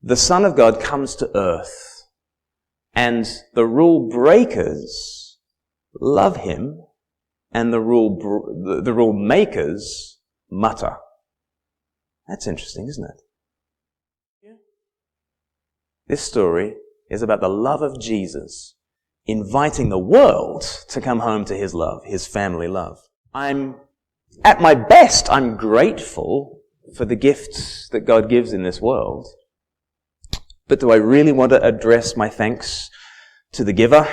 the Son of God comes to earth, and the rule breakers love him, and the rule makers mutter. That's interesting, isn't it? Yeah. This story is about the love of Jesus inviting the world to come home to his love, his family love. At my best, I'm grateful for the gifts that God gives in this world. But do I really want to address my thanks to the giver?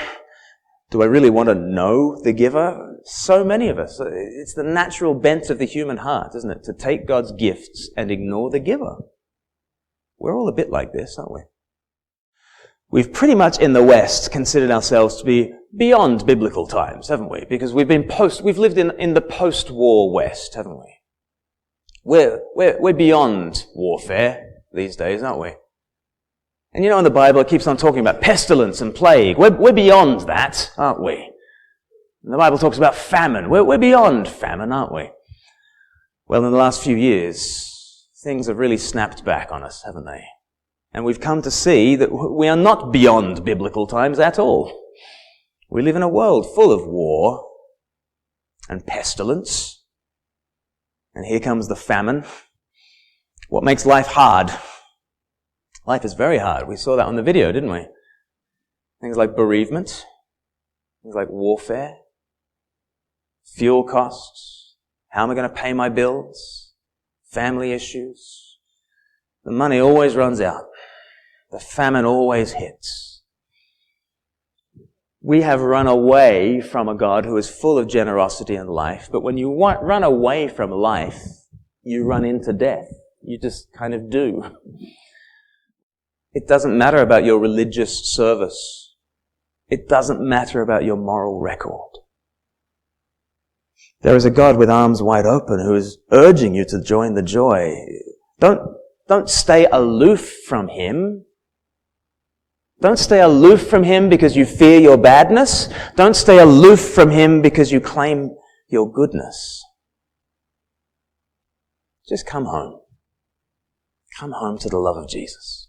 Do I really want to know the giver? So many of us. It's the natural bent of the human heart, isn't it? To take God's gifts and ignore the giver. We're all a bit like this, aren't we? We've pretty much in the West considered ourselves to be beyond biblical times, haven't we? Because we've lived in the post-war West, haven't we? We're beyond warfare these days, aren't we? And you know, in the Bible, it keeps on talking about pestilence and plague. We're beyond that, aren't we? And the Bible talks about famine. We're beyond famine, aren't we? Well, in the last few years, things have really snapped back on us, haven't they? And we've come to see that we are not beyond biblical times at all. We live in a world full of war and pestilence. And here comes the famine. What makes life hard? Life is very hard. We saw that on the video, didn't we? Things like bereavement, things like warfare, fuel costs, how am I going to pay my bills, family issues. The money always runs out. The famine always hits. We have run away from a God who is full of generosity and life, but when you run away from life, you run into death. You just kind of do. It doesn't matter about your religious service. It doesn't matter about your moral record. There is a God with arms wide open who is urging you to join the joy. Don't stay aloof from him. Don't stay aloof from him because you fear your badness. Don't stay aloof from him because you claim your goodness. Just come home. Come home to the love of Jesus.